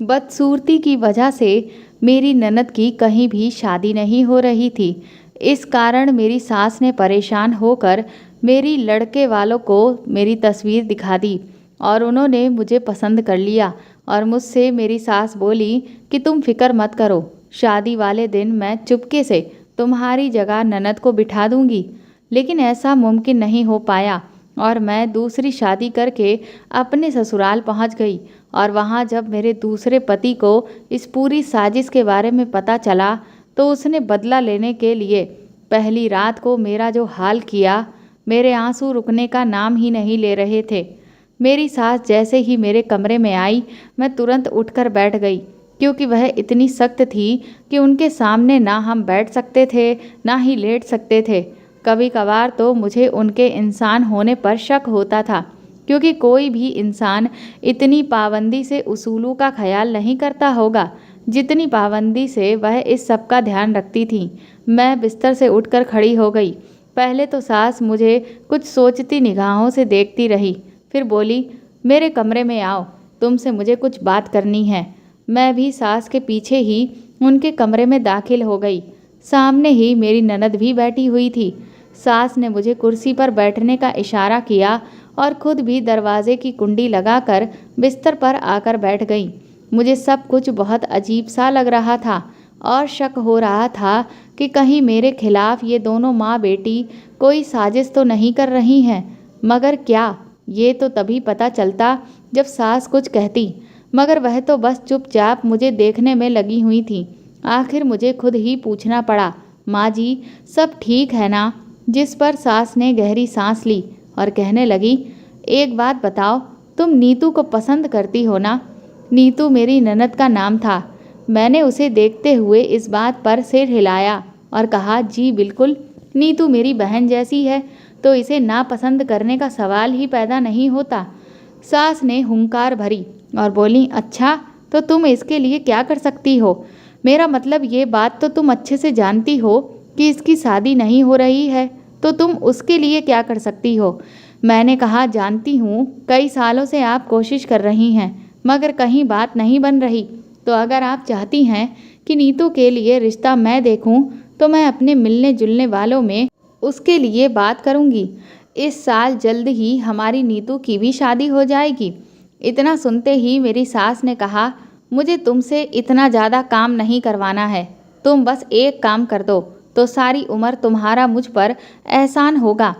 बदसूरती की वजह से मेरी ननद की कहीं भी शादी नहीं हो रही थी। इस कारण मेरी सास ने परेशान होकर मेरी लड़के वालों को मेरी तस्वीर दिखा दी और उन्होंने मुझे पसंद कर लिया। और मुझसे मेरी सास बोली कि तुम फिक्र मत करो, शादी वाले दिन मैं चुपके से तुम्हारी जगह ननद को बिठा दूंगी। लेकिन ऐसा मुमकिन नहीं हो पाया और मैं दूसरी शादी करके अपने ससुराल पहुंच गई। और वहां जब मेरे दूसरे पति को इस पूरी साजिश के बारे में पता चला तो उसने बदला लेने के लिए पहली रात को मेरा जो हाल किया, मेरे आंसू रुकने का नाम ही नहीं ले रहे थे। मेरी सास जैसे ही मेरे कमरे में आई, मैं तुरंत उठकर बैठ गई, क्योंकि वह इतनी सख्त थी कि उनके सामने ना हम बैठ सकते थे ना ही लेट सकते थे। कभी कभार तो मुझे उनके इंसान होने पर शक होता था, क्योंकि कोई भी इंसान इतनी पाबंदी से उसूलों का ख्याल नहीं करता होगा जितनी पाबंदी से वह इस सब का ध्यान रखती थी। मैं बिस्तर से उठकर खड़ी हो गई। पहले तो सास मुझे कुछ सोचती निगाहों से देखती रही, फिर बोली, मेरे कमरे में आओ, तुमसे मुझे कुछ बात करनी है। मैं भी सास के पीछे ही उनके कमरे में दाखिल हो गई। सामने ही मेरी ननद भी बैठी हुई थी। सास ने मुझे कुर्सी पर बैठने का इशारा किया और खुद भी दरवाजे की कुंडी लगाकर बिस्तर पर आकर बैठ गई। मुझे सब कुछ बहुत अजीब सा लग रहा था और शक हो रहा था कि कहीं मेरे खिलाफ ये दोनों माँ बेटी कोई साजिश तो नहीं कर रही हैं। मगर क्या, ये तो तभी पता चलता जब सास कुछ कहती, मगर वह तो बस चुपचाप मुझे देखने में लगी हुई थी। आखिर मुझे खुद ही पूछना पड़ा, माँ जी सब ठीक है ना? जिस पर सास ने गहरी सांस ली और कहने लगी, एक बात बताओ, तुम नीतू को पसंद करती हो ना? नीतू मेरी ननद का नाम था। मैंने उसे देखते हुए इस बात पर सिर हिलाया और कहा, जी बिल्कुल, नीतू मेरी बहन जैसी है, तो इसे नापसंद करने का सवाल ही पैदा नहीं होता। सास ने हुंकार भरी और बोली, अच्छा तो तुम इसके लिए क्या कर सकती हो? मेरा मतलब ये बात तो तुम अच्छे से जानती हो कि इसकी शादी नहीं हो रही है, तो तुम उसके लिए क्या कर सकती हो? मैंने कहा, जानती हूँ, कई सालों से आप कोशिश कर रही हैं मगर कहीं बात नहीं बन रही। तो अगर आप चाहती हैं कि नीतू के लिए रिश्ता मैं देखूं, तो मैं अपने मिलने जुलने वालों में उसके लिए बात करूंगी। इस साल जल्द ही हमारी नीतू की भी शादी हो जाएगी। इतना सुनते ही मेरी सास ने कहा, मुझे तुमसे इतना ज़्यादा काम नहीं करवाना है। तुम बस एक काम कर दो तो सारी उम्र तुम्हारा मुझ पर एहसान होगा।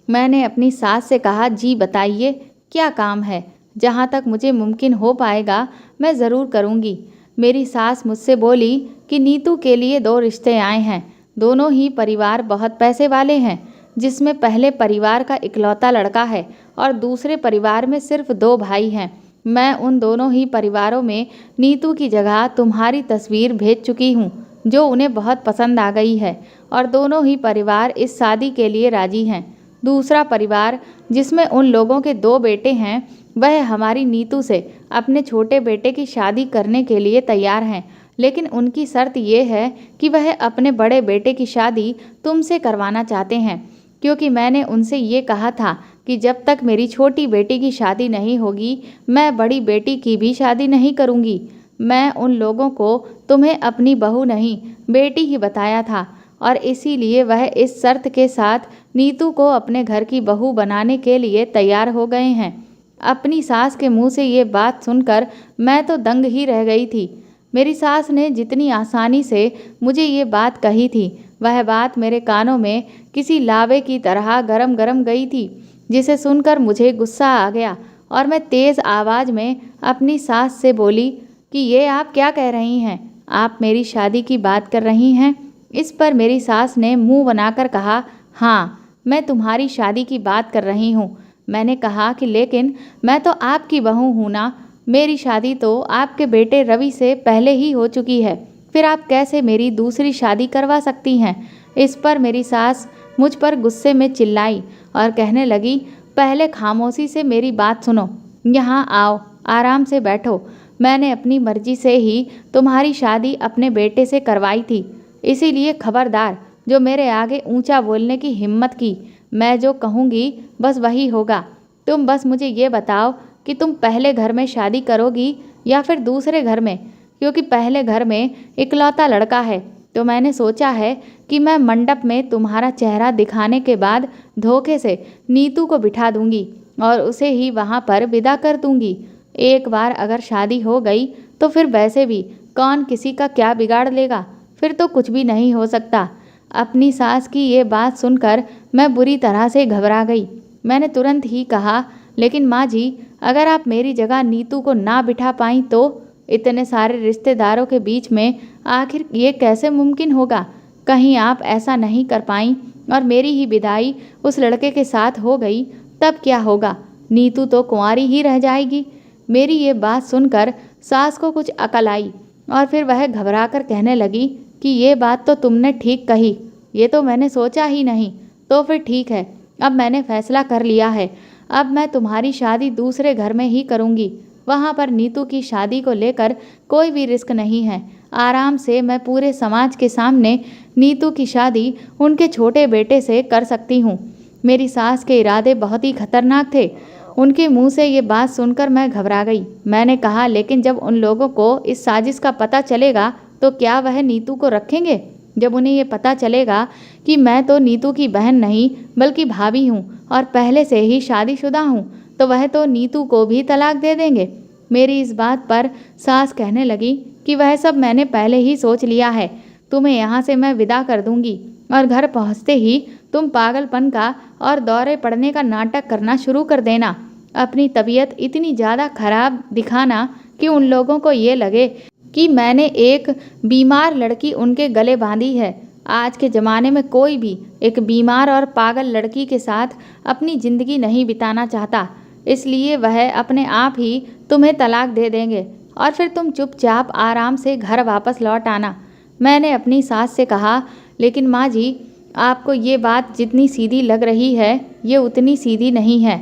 मैंने अपनी सास से कहा, जी बताइए क्या काम है? जहाँ तक मुझे मुमकिन हो पाएगा मैं ज़रूर करूँगी। मेरी सास मुझसे बोली कि नीतू के लिए 2 रिश्ते आए हैं। दोनों ही परिवार बहुत पैसे वाले हैं, जिसमें पहले परिवार का इकलौता लड़का है और दूसरे परिवार में सिर्फ 2 भाई हैं। मैं उन दोनों ही परिवारों में नीतू की जगह तुम्हारी तस्वीर भेज चुकी हूँ, जो उन्हें बहुत पसंद आ गई है और दोनों ही परिवार इस शादी के लिए राजी हैं। दूसरा परिवार, जिसमें उन लोगों के 2 बेटे हैं, वह हमारी नीतू से अपने छोटे बेटे की शादी करने के लिए तैयार हैं, लेकिन उनकी शर्त ये है कि वह अपने बड़े बेटे की शादी तुमसे करवाना चाहते हैं, क्योंकि मैंने उनसे ये कहा था कि जब तक मेरी छोटी बेटी की शादी नहीं होगी मैं बड़ी बेटी की भी शादी नहीं करूँगी। मैं उन लोगों को तुम्हें अपनी बहू नहीं बेटी ही बताया था और इसीलिए वह इस शर्त के साथ नीतू को अपने घर की बहू बनाने के लिए तैयार हो गए हैं। अपनी सास के मुंह से ये बात सुनकर मैं तो दंग ही रह गई थी। मेरी सास ने जितनी आसानी से मुझे ये बात कही थी, वह बात मेरे कानों में किसी लावे की तरह गरम गरम गई थी, जिसे सुनकर मुझे गुस्सा आ गया और मैं तेज़ आवाज़ में अपनी सास से बोली कि ये आप क्या कह रही हैं? आप मेरी शादी की बात कर रही हैं? इस पर मेरी सास ने मुंह बनाकर कहा, हाँ मैं तुम्हारी शादी की बात कर रही हूँ। मैंने कहा कि लेकिन मैं तो आपकी बहू हूँ ना, मेरी शादी तो आपके बेटे रवि से पहले ही हो चुकी है, फिर आप कैसे मेरी दूसरी शादी करवा सकती हैं? इस पर मेरी सास मुझ पर गुस्से में चिल्लाई और कहने लगी, पहले खामोशी से मेरी बात सुनो, यहाँ आओ, आराम से बैठो। मैंने अपनी मर्जी से ही तुम्हारी शादी अपने बेटे से करवाई थी, इसीलिए खबरदार जो मेरे आगे ऊंचा बोलने की हिम्मत की। मैं जो कहूँगी बस वही होगा। तुम बस मुझे ये बताओ कि तुम पहले घर में शादी करोगी या फिर दूसरे घर में, क्योंकि पहले घर में इकलौता लड़का है। तो मैंने सोचा है कि मैं मंडप में तुम्हारा चेहरा दिखाने के बाद धोखे से नीतू को बिठा दूंगी और उसे ही वहाँ पर विदा कर दूंगी। एक बार अगर शादी हो गई तो फिर वैसे भी कौन किसी का क्या बिगाड़ लेगा, फिर तो कुछ भी नहीं हो सकता। अपनी सास की ये बात सुनकर मैं बुरी तरह से घबरा गई। मैंने तुरंत ही कहा, लेकिन माँ जी, अगर आप मेरी जगह नीतू को ना बिठा पाई तो? इतने सारे रिश्तेदारों के बीच में आखिर ये कैसे मुमकिन होगा? कहीं आप ऐसा नहीं कर पाई और मेरी ही विदाई उस लड़के के साथ हो गई, तब क्या होगा? नीतू तो कुंवारी ही रह जाएगी। मेरी ये बात सुनकर सास को कुछ अकल आई और फिर वह घबराकर कहने लगी कि ये बात तो तुमने ठीक कही, ये तो मैंने सोचा ही नहीं। तो फिर ठीक है, अब मैंने फैसला कर लिया है। अब मैं तुम्हारी शादी दूसरे घर में ही करूँगी। वहाँ पर नीतू की शादी को लेकर कोई भी रिस्क नहीं है। आराम से मैं पूरे समाज के सामने नीतू की शादी उनके छोटे बेटे से कर सकती हूँ। मेरी सास के इरादे बहुत ही खतरनाक थे। उनके मुंह से ये बात सुनकर मैं घबरा गई। मैंने कहा, लेकिन जब उन लोगों को इस साजिश का पता चलेगा तो क्या वह नीतू को रखेंगे? जब उन्हें ये पता चलेगा कि मैं तो नीतू की बहन नहीं बल्कि भाभी हूँ और पहले से ही शादीशुदा हूँ, तो वह तो नीतू को भी तलाक दे देंगे। मेरी इस बात पर सास कहने लगी कि वह सब मैंने पहले ही सोच लिया है। तुम्हें यहाँ से मैं विदा कर दूंगी और घर पहुँचते ही तुम पागलपन का और दौरे पड़ने का नाटक करना शुरू कर देना। अपनी तबीयत इतनी ज़्यादा खराब दिखाना कि उन लोगों को ये लगे कि मैंने एक बीमार लड़की उनके गले बांधी है। आज के ज़माने में कोई भी एक बीमार और पागल लड़की के साथ अपनी ज़िंदगी नहीं बिताना चाहता, इसलिए वह अपने आप ही तुम्हें तलाक दे देंगे और फिर तुम चुपचाप आराम से घर वापस लौट आना। मैंने अपनी सास से कहा, लेकिन माँ जी, आपको ये बात जितनी सीधी लग रही है ये उतनी सीधी नहीं है।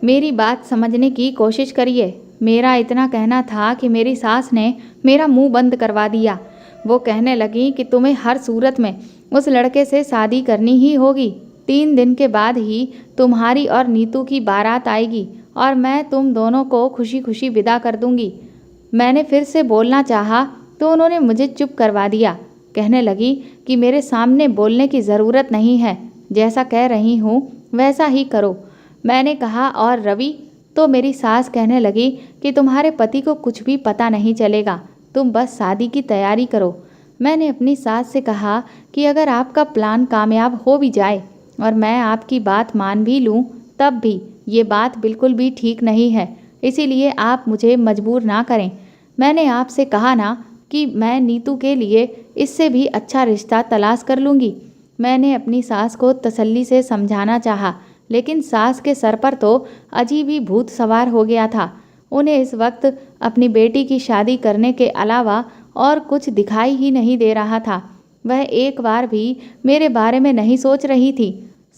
मेरी बात समझने की कोशिश करिए। मेरा इतना कहना था कि मेरी सास ने मेरा मुंह बंद करवा दिया। वो कहने लगी कि तुम्हें हर सूरत में उस लड़के से शादी करनी ही होगी। 3 दिन के बाद ही तुम्हारी और नीतू की बारात आएगी और मैं तुम दोनों को खुशी खुशी विदा कर दूंगी। मैंने फिर से बोलना चाहा तो उन्होंने मुझे चुप करवा दिया। कहने लगी कि मेरे सामने बोलने की ज़रूरत नहीं है, जैसा कह रही हूँ वैसा ही करो। मैंने कहा, और रवि? तो मेरी सास कहने लगी कि तुम्हारे पति को कुछ भी पता नहीं चलेगा, तुम बस शादी की तैयारी करो। मैंने अपनी सास से कहा कि अगर आपका प्लान कामयाब हो भी जाए और मैं आपकी बात मान भी लूँ, तब भी ये बात बिल्कुल भी ठीक नहीं है, इसीलिए आप मुझे मजबूर ना करें। मैंने आपसे कहा ना कि मैं नीतू के लिए इससे भी अच्छा रिश्ता तलाश कर लूँगी। मैंने अपनी सास को तसल्ली से समझाना चाहा, लेकिन सास के सर पर तो अजीब ही भूत सवार हो गया था। उन्हें इस वक्त अपनी बेटी की शादी करने के अलावा और कुछ दिखाई ही नहीं दे रहा था। वह एक बार भी मेरे बारे में नहीं सोच रही थी।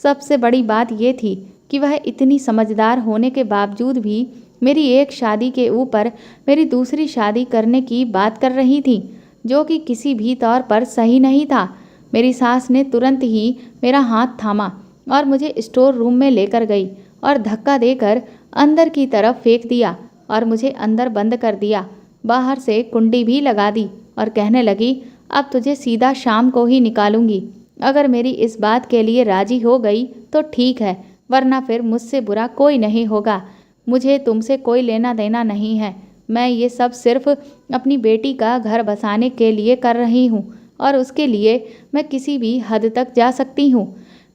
सबसे बड़ी बात ये थी कि वह इतनी समझदार होने के बावजूद भी मेरी एक शादी के ऊपर मेरी दूसरी शादी करने की बात कर रही थी, जो कि किसी भी तौर पर सही नहीं था। मेरी सास ने तुरंत ही मेरा हाथ थामा और मुझे स्टोर रूम में लेकर गई और धक्का देकर अंदर की तरफ फेंक दिया और मुझे अंदर बंद कर दिया। बाहर से कुंडी भी लगा दी और कहने लगी, अब तुझे सीधा शाम को ही निकालूंगी। अगर मेरी इस बात के लिए राजी हो गई तो ठीक है, वरना फिर मुझसे बुरा कोई नहीं होगा। मुझे तुमसे कोई लेना देना नहीं है। मैं ये सब सिर्फ अपनी बेटी का घर बसाने के लिए कर रही हूँ और उसके लिए मैं किसी भी हद तक जा सकती हूँ।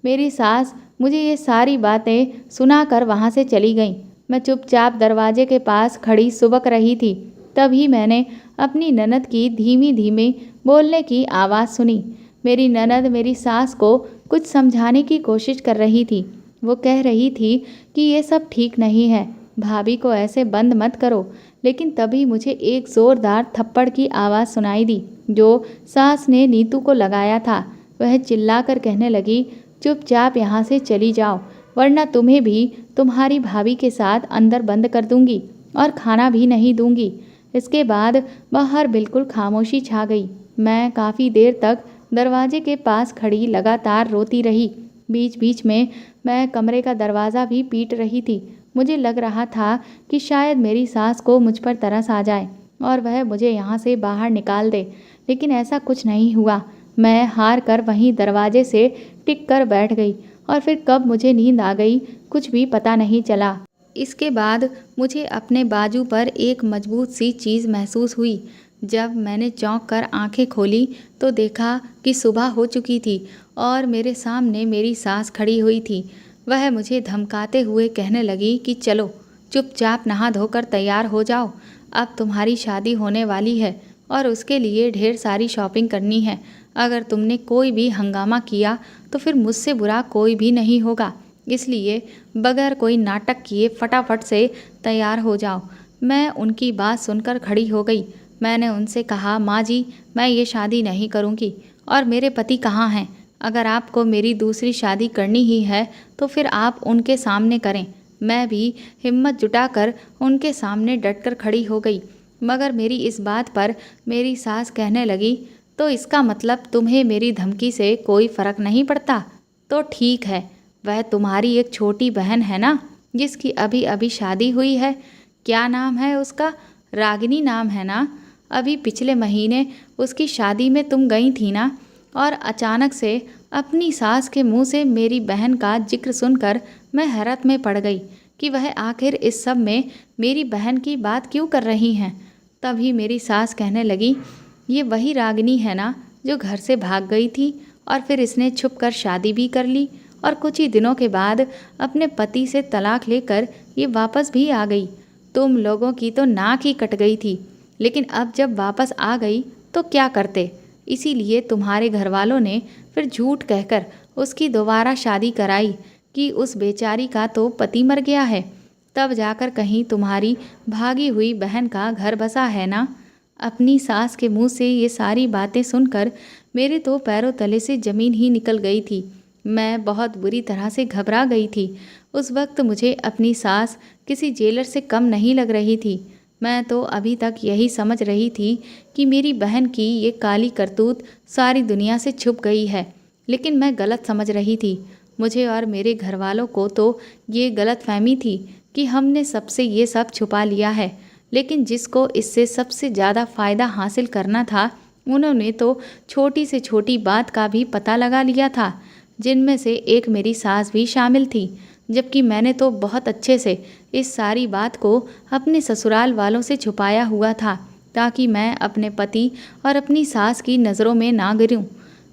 मेरी सास मुझे ये सारी बातें सुनाकर वहाँ से चली गई। मैं चुपचाप दरवाजे के पास खड़ी सुबक रही थी। तभी मैंने अपनी ननद की धीमी धीमी बोलने की आवाज़ सुनी। मेरी ननद मेरी सास को कुछ समझाने की कोशिश कर रही थी। वो कह रही थी कि ये सब ठीक नहीं है, भाभी को ऐसे बंद मत करो। लेकिन तभी मुझे एक ज़ोरदार थप्पड़ की आवाज़ सुनाई दी, जो सास ने नीतू को लगाया था। वह चिल्लाकर कहने लगी, चुपचाप यहाँ से चली जाओ, वरना तुम्हें भी तुम्हारी भाभी के साथ अंदर बंद कर दूंगी और खाना भी नहीं दूंगी। इसके बाद बाहर बिल्कुल खामोशी छा गई। मैं काफ़ी देर तक दरवाजे के पास खड़ी लगातार रोती रही। बीच बीच में मैं कमरे का दरवाज़ा भी पीट रही थी। मुझे लग रहा था कि शायद मेरी सास को मुझ पर तरस आ जाए और वह मुझे यहाँ से बाहर निकाल दे, लेकिन ऐसा कुछ नहीं हुआ। मैं हार कर वहीं दरवाजे से टिक कर बैठ गई और फिर कब मुझे नींद आ गई कुछ भी पता नहीं चला। इसके बाद मुझे अपने बाजू पर एक मजबूत सी चीज़ महसूस हुई। जब मैंने चौंक कर आंखें खोली तो देखा कि सुबह हो चुकी थी और मेरे सामने मेरी सास खड़ी हुई थी। वह मुझे धमकाते हुए कहने लगी कि चलो चुपचाप नहा धोकर तैयार हो जाओ, अब तुम्हारी शादी होने वाली है और उसके लिए ढेर सारी शॉपिंग करनी है। अगर तुमने कोई भी हंगामा किया तो फिर मुझसे बुरा कोई भी नहीं होगा, इसलिए बगैर कोई नाटक किए फटाफट से तैयार हो जाओ। मैं उनकी बात सुनकर खड़ी हो गई। मैंने उनसे कहा, माँ जी, मैं ये शादी नहीं करूँगी और मेरे पति कहाँ हैं? अगर आपको मेरी दूसरी शादी करनी ही है तो फिर आप उनके सामने करें। मैं भी हिम्मत जुटाकर उनके सामने डटकर खड़ी हो गई। मगर मेरी इस बात पर मेरी सास कहने लगी, तो इसका मतलब तुम्हें मेरी धमकी से कोई फ़र्क नहीं पड़ता? तो ठीक है, वह तुम्हारी एक छोटी बहन है ना, जिसकी अभी अभी शादी हुई है। क्या नाम है उसका? रागिनी नाम है ना? अभी पिछले महीने उसकी शादी में तुम गई थी ना? और अचानक से अपनी सास के मुंह से मेरी बहन का जिक्र सुनकर मैं हैरत में पड़ गई कि वह आखिर इस सब में मेरी बहन की बात क्यों कर रही हैं। तभी मेरी सास कहने लगी, ये वही रागिनी है ना जो घर से भाग गई थी और फिर इसने छुपकर शादी भी कर ली और कुछ ही दिनों के बाद अपने पति से तलाक लेकर ये वापस भी आ गई। तुम लोगों की तो नाक ही कट गई थी, लेकिन अब जब वापस आ गई तो क्या करते? इसीलिए तुम्हारे घर वालों ने फिर झूठ कहकर उसकी दोबारा शादी कराई कि उस बेचारी का तो पति मर गया है। तब जाकर कहीं तुम्हारी भागी हुई बहन का घर बसा है ना। अपनी सास के मुंह से ये सारी बातें सुनकर मेरे तो पैरों तले से ज़मीन ही निकल गई थी। मैं बहुत बुरी तरह से घबरा गई थी। उस वक्त मुझे अपनी सास किसी जेलर से कम नहीं लग रही थी। मैं तो अभी तक यही समझ रही थी कि मेरी बहन की ये काली करतूत सारी दुनिया से छुप गई है, लेकिन मैं गलत समझ रही थी। मुझे और मेरे घर वालों को तो ये गलत फहमी थी कि हमने सबसे ये सब छुपा लिया है, लेकिन जिसको इससे सबसे ज़्यादा फ़ायदा हासिल करना था उन्होंने तो छोटी से छोटी बात का भी पता लगा लिया था, जिनमें से एक मेरी सास भी शामिल थी। जबकि मैंने तो बहुत अच्छे से इस सारी बात को अपने ससुराल वालों से छुपाया हुआ था, ताकि मैं अपने पति और अपनी सास की नज़रों में ना गिरूं।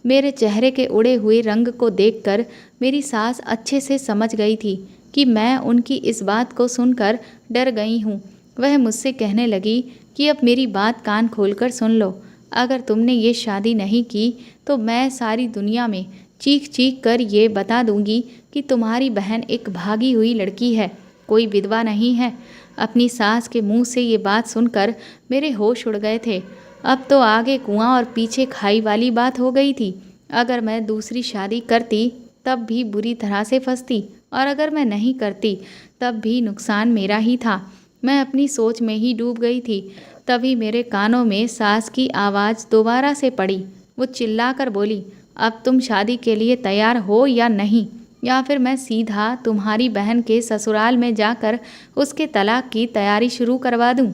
मेरे चेहरे के उड़े हुए रंग को देखकर मेरी सास अच्छे से समझ गई थी कि मैं उनकी इस बात को सुनकर डर गई हूँ। वह मुझसे कहने लगी कि अब मेरी बात कान खोलकर सुन लो। अगर तुमने ये शादी नहीं की तो मैं सारी दुनिया में चीख चीख कर ये बता दूंगी कि तुम्हारी बहन एक भागी हुई लड़की है, कोई विधवा नहीं है। अपनी सास के मुंह से ये बात सुनकर मेरे होश उड़ गए थे। अब तो आगे कुआं और पीछे खाई वाली बात हो गई थी। अगर मैं दूसरी शादी करती तब भी बुरी तरह से फंसती, और अगर मैं नहीं करती तब भी नुकसान मेरा ही था। मैं अपनी सोच में ही डूब गई थी। तभी मेरे कानों में सास की आवाज़ दोबारा से पड़ी। वो चिल्लाकर बोली, अब तुम शादी के लिए तैयार हो या नहीं, या फिर मैं सीधा तुम्हारी बहन के ससुराल में जाकर उसके तलाक की तैयारी शुरू करवा दूं,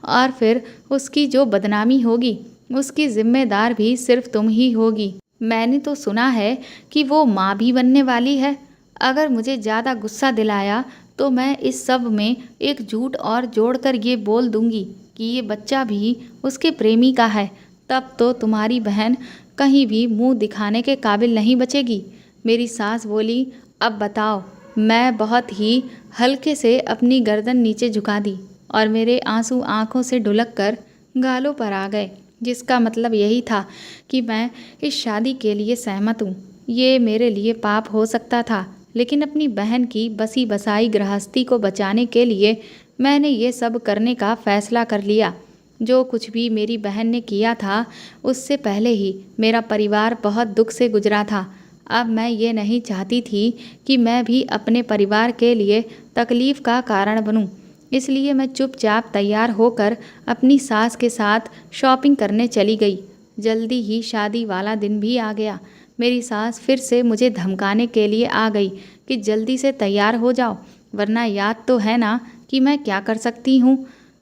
और फिर उसकी जो बदनामी होगी उसकी जिम्मेदार भी सिर्फ तुम ही होगी। मैंने तो सुना है कि वो माँ भी बनने वाली है। अगर मुझे ज़्यादा गुस्सा दिलाया तो मैं इस सब में एक झूठ और जोड़कर ये बोल दूंगी कि ये बच्चा भी उसके प्रेमी का है। तब तो तुम्हारी बहन कहीं भी मुंह दिखाने के काबिल नहीं बचेगी। मेरी सास बोली, अब बताओ। मैं बहुत ही हल्के से अपनी गर्दन नीचे झुका दी और मेरे आंसू आंखों से ढुलक कर गालों पर आ गए, जिसका मतलब यही था कि मैं इस शादी के लिए सहमत हूँ। ये मेरे लिए पाप हो सकता था, लेकिन अपनी बहन की बसी बसाई गृहस्थी को बचाने के लिए मैंने ये सब करने का फैसला कर लिया। जो कुछ भी मेरी बहन ने किया था उससे पहले ही मेरा परिवार बहुत दुख से गुजरा था। अब मैं ये नहीं चाहती थी कि मैं भी अपने परिवार के लिए तकलीफ़ का कारण बनूं। इसलिए मैं चुपचाप तैयार होकर अपनी सास के साथ शॉपिंग करने चली गई। जल्दी ही शादी वाला दिन भी आ गया। मेरी सास फिर से मुझे धमकाने के लिए आ गई कि जल्दी से तैयार हो जाओ, वरना याद तो है ना कि मैं क्या कर सकती हूँ।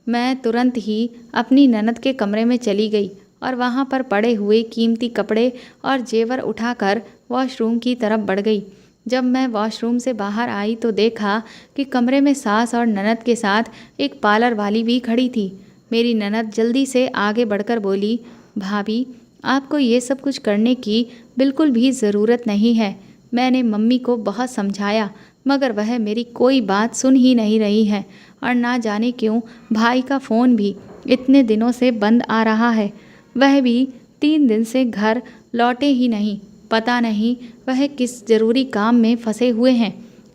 मैं तुरंत ही अपनी ननद के कमरे में चली गई और वहाँ पर पड़े हुए कीमती कपड़े और जेवर उठाकर वॉशरूम की तरफ बढ़ गई। जब मैं वॉशरूम से बाहर आई तो देखा कि कमरे में सास और ननद के साथ एक पार्लर वाली भी खड़ी थी। मेरी ननद जल्दी से आगे बढ़कर बोली, भाभी, आपको ये सब कुछ करने की बिल्कुल भी ज़रूरत नहीं है। मैंने मम्मी को बहुत समझाया मगर वह मेरी कोई बात सुन ही नहीं रही है और ना जाने क्यों भाई का फ़ोन भी इतने दिनों से बंद आ रहा है। वह भी 3 दिन से घर लौटे ही नहीं। पता नहीं वह किस ज़रूरी काम में फंसे हुए हैं।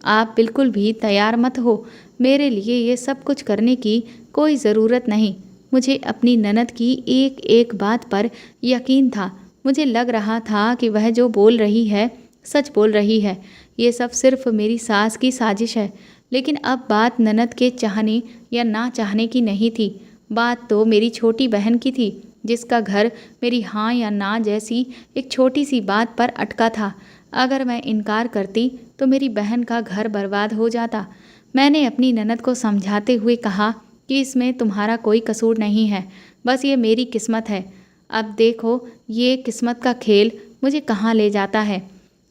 आप बिल्कुल भी तैयार मत हो। मेरे लिए ये सब कुछ करने की कोई ज़रूरत नहीं। मुझे अपनी ननद की एक एक बात पर यकीन था। मुझे लग रहा था कि वह जो बोल रही है सच बोल रही है। ये सब सिर्फ मेरी सास की साजिश है। लेकिन अब बात ननद के चाहने या ना चाहने की नहीं थी। बात तो मेरी छोटी बहन की थी, जिसका घर मेरी हाँ या ना जैसी एक छोटी सी बात पर अटका था। अगर मैं इनकार करती तो मेरी बहन का घर बर्बाद हो जाता। मैंने अपनी ननद को समझाते हुए कहा कि इसमें तुम्हारा कोई कसूर नहीं है, बस ये मेरी किस्मत है। अब देखो ये किस्मत का खेल मुझे कहाँ ले जाता है।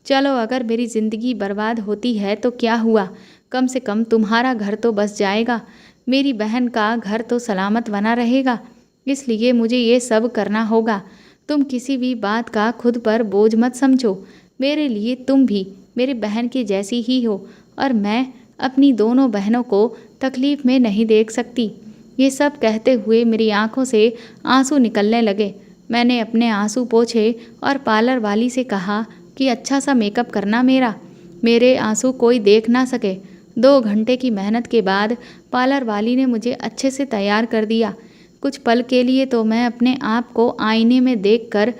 चलो अगर मेरी ज़िंदगी बर्बाद होती है तो क्या हुआ, कम से कम तुम्हारा घर तो बस जाएगा, मेरी बहन का घर तो सलामत बना रहेगा। इसलिए मुझे ये सब करना होगा। तुम किसी भी बात का खुद पर बोझ मत समझो। मेरे लिए तुम भी मेरी बहन की जैसी ही हो और मैं अपनी दोनों बहनों को तकलीफ़ में नहीं देख सकती। ये सब कहते हुए मेरी आंखों से आंसू निकलने लगे। मैंने अपने आंसू पोंछे और पार्लर वाली से कहा कि अच्छा सा मेकअप करना मेरे आंसू कोई देख ना सके। 2 घंटे की मेहनत के बाद पार्लर वाली ने मुझे अच्छे से तैयार कर दिया। कुछ पल के लिए तो मैं अपने आप को आईने में देखकर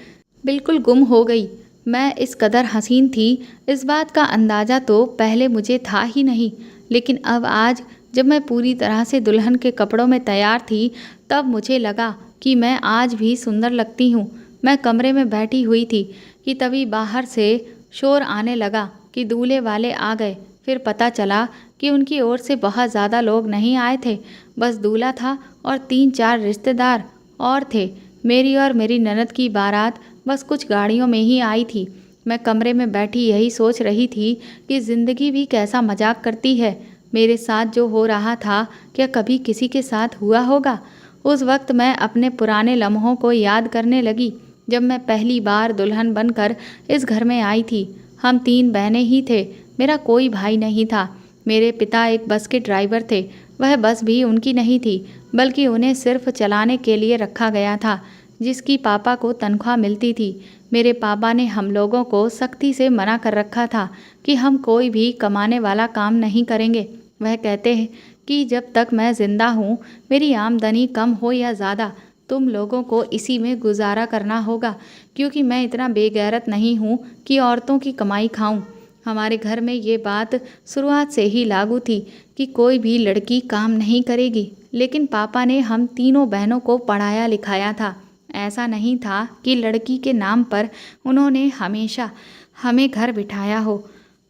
बिल्कुल गुम हो गई। मैं इस कदर हसीन थी, इस बात का अंदाज़ा तो पहले मुझे था ही नहीं। लेकिन अब आज जब मैं पूरी तरह से दुल्हन के कपड़ों में तैयार थी, तब मुझे लगा कि मैं आज भी सुंदर लगती हूँ। मैं कमरे में बैठी हुई थी कि तभी बाहर से शोर आने लगा कि दूल्हे वाले आ गए। फिर पता चला कि उनकी ओर से बहुत ज़्यादा लोग नहीं आए थे, बस दूल्हा था और 3-4 रिश्तेदार और थे। मेरी और मेरी ननद की बारात बस कुछ गाड़ियों में ही आई थी। मैं कमरे में बैठी यही सोच रही थी कि ज़िंदगी भी कैसा मजाक करती है। मेरे साथ जो हो रहा था क्या कभी किसी के साथ हुआ होगा। उस वक्त मैं अपने पुराने लम्हों को याद करने लगी, जब मैं पहली बार दुल्हन बनकर इस घर में आई थी। हम 3 बहनें ही थे, मेरा कोई भाई नहीं था। मेरे पिता एक बस के ड्राइवर थे। वह बस भी उनकी नहीं थी, बल्कि उन्हें सिर्फ चलाने के लिए रखा गया था, जिसकी पापा को तनख्वाह मिलती थी। मेरे पापा ने हम लोगों को सख्ती से मना कर रखा था कि हम कोई भी कमाने वाला काम नहीं करेंगे। वह कहते हैं कि जब तक मैं ज़िंदा हूँ, मेरी आमदनी कम हो या ज़्यादा, तुम लोगों को इसी में गुजारा करना होगा, क्योंकि मैं इतना बेगैरत नहीं हूँ कि औरतों की कमाई खाऊं। हमारे घर में ये बात शुरुआत से ही लागू थी कि कोई भी लड़की काम नहीं करेगी। लेकिन पापा ने हम तीनों बहनों को पढ़ाया लिखाया था। ऐसा नहीं था कि लड़की के नाम पर उन्होंने हमेशा हमें घर बिठाया हो।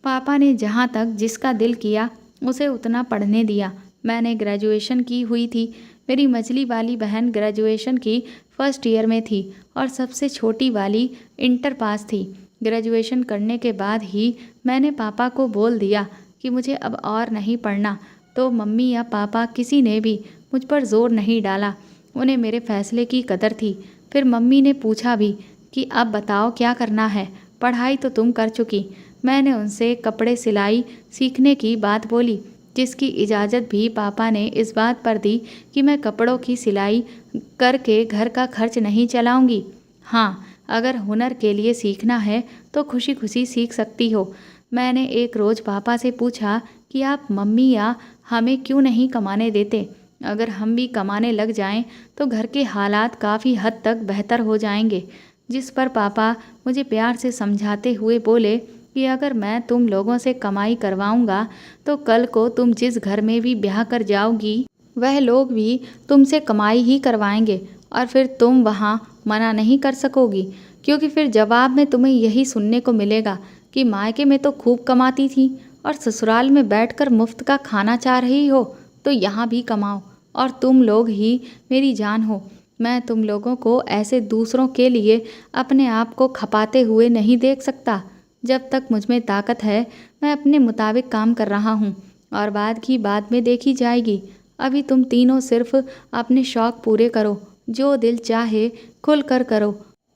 पापा ने जहाँ तक जिसका दिल किया उसे उतना पढ़ने दिया। मैंने ग्रेजुएशन की हुई थी। मेरी मझली वाली बहन ग्रेजुएशन की फर्स्ट ईयर में थी और सबसे छोटी वाली इंटर पास थी। ग्रेजुएशन करने के बाद ही मैंने पापा को बोल दिया कि मुझे अब और नहीं पढ़ना, तो मम्मी या पापा किसी ने भी मुझ पर ज़ोर नहीं डाला। उन्हें मेरे फ़ैसले की कदर थी। फिर मम्मी ने पूछा भी कि अब बताओ क्या करना है, पढ़ाई तो तुम कर चुकी। मैंने उनसे कपड़े सिलाई सीखने की बात बोली, जिसकी इजाज़त भी पापा ने इस बात पर दी कि मैं कपड़ों की सिलाई करके घर का खर्च नहीं चलाऊंगी। हाँ, अगर हुनर के लिए सीखना है तो खुशी खुशी सीख सकती हो। मैंने एक रोज़ पापा से पूछा कि आप मम्मी या हमें क्यों नहीं कमाने देते। अगर हम भी कमाने लग जाएं तो घर के हालात काफ़ी हद तक बेहतर हो जाएंगे। जिस पर पापा मुझे प्यार से समझाते हुए बोले कि अगर मैं तुम लोगों से कमाई करवाऊंगा तो कल को तुम जिस घर में भी ब्याह कर जाओगी वह लोग भी तुमसे कमाई ही करवाएंगे और फिर तुम वहाँ मना नहीं कर सकोगी, क्योंकि फिर जवाब में तुम्हें यही सुनने को मिलेगा कि मायके में तो खूब कमाती थी और ससुराल में बैठकर मुफ्त का खाना चाह रही हो, तो यहाँ भी कमाओ। और तुम लोग ही मेरी जान हो। मैं तुम लोगों को ऐसे दूसरों के लिए अपने आप को खपाते हुए नहीं देख सकता। जब तक मुझ में ताकत है मैं अपने मुताबिक काम कर रहा हूँ और बाद की बाद में देखी जाएगी। अभी तुम तीनों सिर्फ अपने शौक़ पूरे करो, जो दिल चाहे खुल कर करो।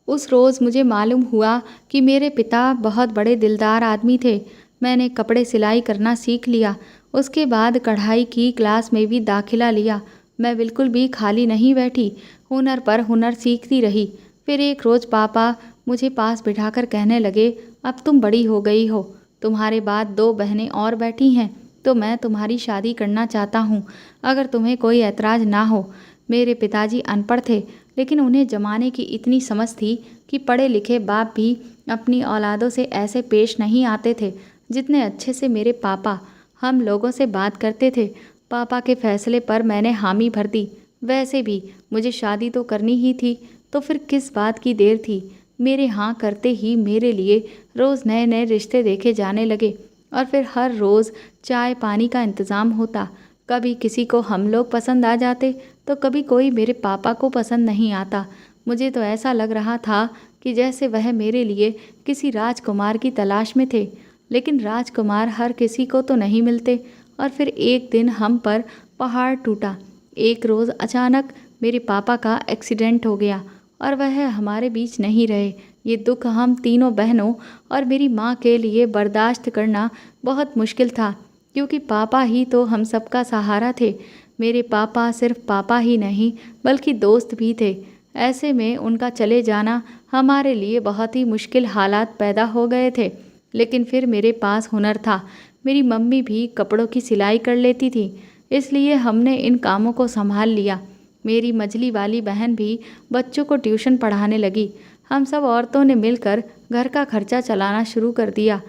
उस रोज़ मुझे मालूम हुआ कि मेरे पिता बहुत बड़े दिलदार आदमी थे। मैंने कपड़े सिलाई करना सीख लिया। उसके बाद कढ़ाई की क्लास में भी दाखिला लिया। मैं बिल्कुल भी खाली नहीं बैठी, हुनर पर हुनर सीखती रही। फिर एक रोज़ पापा मुझे पास बिठाकर कहने लगे, अब तुम बड़ी हो गई हो, तुम्हारे बाद 2 बहनें और बैठी हैं, तो मैं तुम्हारी शादी करना चाहता हूँ, अगर तुम्हें कोई ऐतराज़ ना हो। मेरे पिताजी अनपढ़ थे, लेकिन उन्हें ज़माने की इतनी समझ थी कि पढ़े लिखे बाप भी अपनी औलादों से ऐसे पेश नहीं आते थे जितने अच्छे से मेरे पापा हम लोगों से बात करते थे। पापा के फैसले पर मैंने हामी भर दी। वैसे भी मुझे शादी तो करनी ही थी, तो फिर किस बात की देर थी। मेरे हाँ करते ही मेरे लिए रोज़ नए नए रिश्ते देखे जाने लगे और फिर हर रोज़ चाय पानी का इंतज़ाम होता। कभी किसी को हम लोग पसंद आ जाते तो कभी कोई मेरे पापा को पसंद नहीं आता। मुझे तो ऐसा लग रहा था कि जैसे वह मेरे लिए किसी राजकुमार की तलाश में थे, लेकिन राजकुमार हर किसी को तो नहीं मिलते। और फिर एक दिन हम पर पहाड़ टूटा। एक रोज़ अचानक मेरे पापा का एक्सीडेंट हो गया और वह हमारे बीच नहीं रहे। ये दुख हम तीनों बहनों और मेरी माँ के लिए बर्दाश्त करना बहुत मुश्किल था, क्योंकि पापा ही तो हम सबका सहारा थे। मेरे पापा सिर्फ पापा ही नहीं बल्कि दोस्त भी थे। ऐसे में उनका चले जाना हमारे लिए बहुत ही मुश्किल हालात पैदा हो गए थे। लेकिन फिर मेरे पास हुनर था। मेरी मम्मी भी कपड़ों की सिलाई कर लेती थी, इसलिए हमने इन कामों को संभाल लिया। मेरी मझली वाली बहन भी बच्चों को ट्यूशन पढ़ाने लगी। हम सब औरतों ने मिलकर घर का खर्चा चलाना शुरू कर दिया।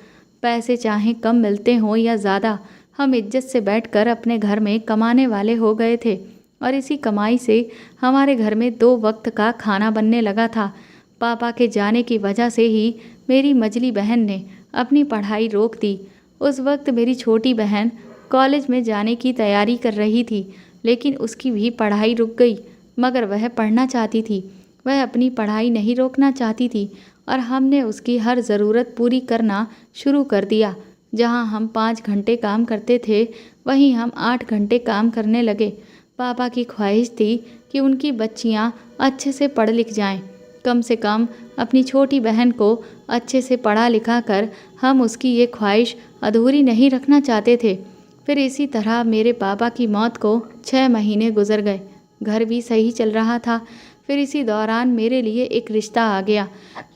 पैसे चाहे कम मिलते हों या ज़्यादा, हम इज्जत से बैठकर अपने घर में कमाने वाले हो गए थे और इसी कमाई से हमारे घर में 2 वक्त का खाना बनने लगा था। पापा के जाने की वजह से ही मेरी मझली बहन ने अपनी पढ़ाई रोक दी। उस वक्त मेरी छोटी बहन कॉलेज में जाने की तैयारी कर रही थी, लेकिन उसकी भी पढ़ाई रुक गई। मगर वह पढ़ना चाहती थी, वह अपनी पढ़ाई नहीं रोकना चाहती थी और हमने उसकी हर ज़रूरत पूरी करना शुरू कर दिया। जहाँ हम 5 घंटे काम करते थे, वहीं हम 8 घंटे काम करने लगे। पापा की ख्वाहिश थी कि उनकी बच्चियाँ अच्छे से पढ़ लिख जाएं। कम से कम अपनी छोटी बहन को अच्छे से पढ़ा लिखा कर हम उसकी ये ख्वाहिश अधूरी नहीं रखना चाहते थे। फिर इसी तरह मेरे पापा की मौत को 6 महीने गुजर गए। घर भी सही चल रहा था। फिर इसी दौरान मेरे लिए एक रिश्ता आ गया,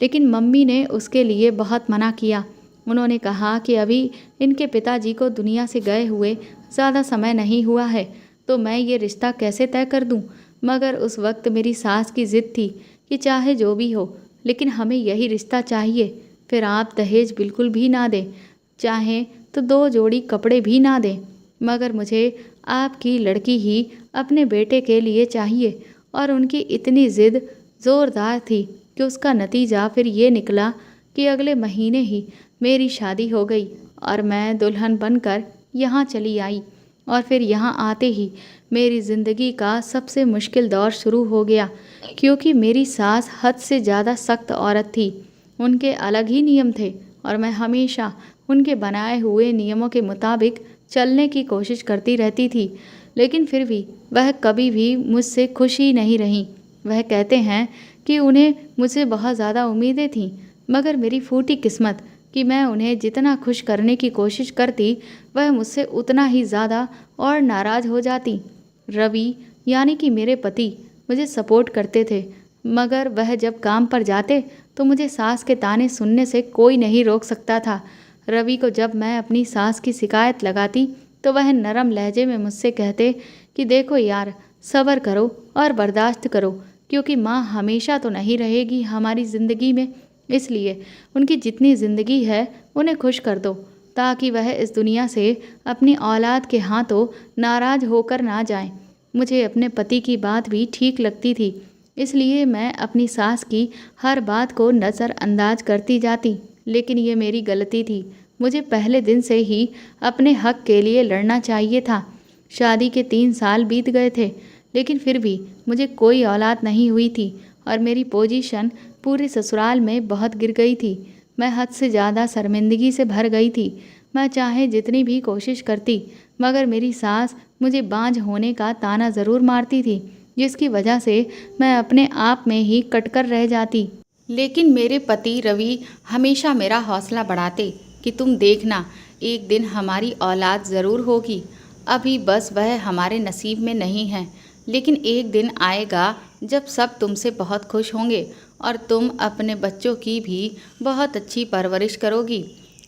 लेकिन मम्मी ने उसके लिए बहुत मना किया। उन्होंने कहा कि अभी इनके पिताजी को दुनिया से गए हुए ज़्यादा समय नहीं हुआ है, तो मैं ये रिश्ता कैसे तय कर दूं। मगर उस वक्त मेरी सास की ज़िद थी कि चाहे जो भी हो, लेकिन हमें यही रिश्ता चाहिए। फिर आप दहेज बिल्कुल भी ना दें, चाहें तो 2 जोड़ी कपड़े भी ना दें, मगर मुझे आपकी लड़की ही अपने बेटे के लिए चाहिए। और उनकी इतनी ज़िद ज़ोरदार थी कि उसका नतीजा फिर ये निकला कि अगले महीने ही मेरी शादी हो गई और मैं दुल्हन बनकर यहाँ चली आई। और फिर यहाँ आते ही मेरी ज़िंदगी का सबसे मुश्किल दौर शुरू हो गया, क्योंकि मेरी सास हद से ज़्यादा सख्त औरत थी। उनके अलग ही नियम थे और मैं हमेशा उनके बनाए हुए नियमों के मुताबिक चलने की कोशिश करती रहती थी, लेकिन फिर भी वह कभी भी मुझसे खुश ही नहीं रहीं। वह कहते हैं कि उन्हें मुझसे बहुत ज़्यादा उम्मीदें थीं, मगर मेरी फूटी किस्मत कि मैं उन्हें जितना खुश करने की कोशिश करती, वह मुझसे उतना ही ज़्यादा और नाराज़ हो जाती। रवि यानी कि मेरे पति मुझे सपोर्ट करते थे, मगर वह जब काम पर जाते तो मुझे सास के ताने सुनने से कोई नहीं रोक सकता था। रवि को जब मैं अपनी सास की शिकायत लगाती तो वह नरम लहजे में मुझसे कहते कि देखो यार, सब्र करो और बर्दाश्त करो, क्योंकि माँ हमेशा तो नहीं रहेगी हमारी ज़िंदगी में, इसलिए उनकी जितनी ज़िंदगी है उन्हें खुश कर दो, ताकि वह इस दुनिया से अपनी औलाद के हाथों नाराज़ होकर ना जाएं। मुझे अपने पति की बात भी ठीक लगती थी, इसलिए मैं अपनी सास की हर बात को नज़रअंदाज करती जाती, लेकिन ये मेरी गलती थी। मुझे पहले दिन से ही अपने हक के लिए लड़ना चाहिए था। शादी के 3 साल बीत गए थे, लेकिन फिर भी मुझे कोई औलाद नहीं हुई थी और मेरी पोजीशन पूरे ससुराल में बहुत गिर गई थी। मैं हद से ज़्यादा शर्मिंदगी से भर गई थी। मैं चाहे जितनी भी कोशिश करती, मगर मेरी सास मुझे बांझ होने का ताना ज़रूर मारती थी, जिसकी वजह से मैं अपने आप में ही कटकर रह जाती। लेकिन मेरे पति रवि हमेशा मेरा हौसला बढ़ाते कि तुम देखना, एक दिन हमारी औलाद ज़रूर होगी। अभी बस वह हमारे नसीब में नहीं है, लेकिन एक दिन आएगा जब सब तुमसे बहुत खुश होंगे और तुम अपने बच्चों की भी बहुत अच्छी परवरिश करोगी।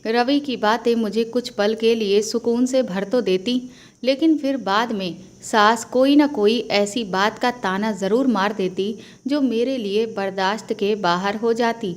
रवि की बातें मुझे कुछ पल के लिए सुकून से भर तो देती, लेकिन फिर बाद में सास कोई न कोई ऐसी बात का ताना ज़रूर मार देती जो मेरे लिए बर्दाश्त के बाहर हो जाती।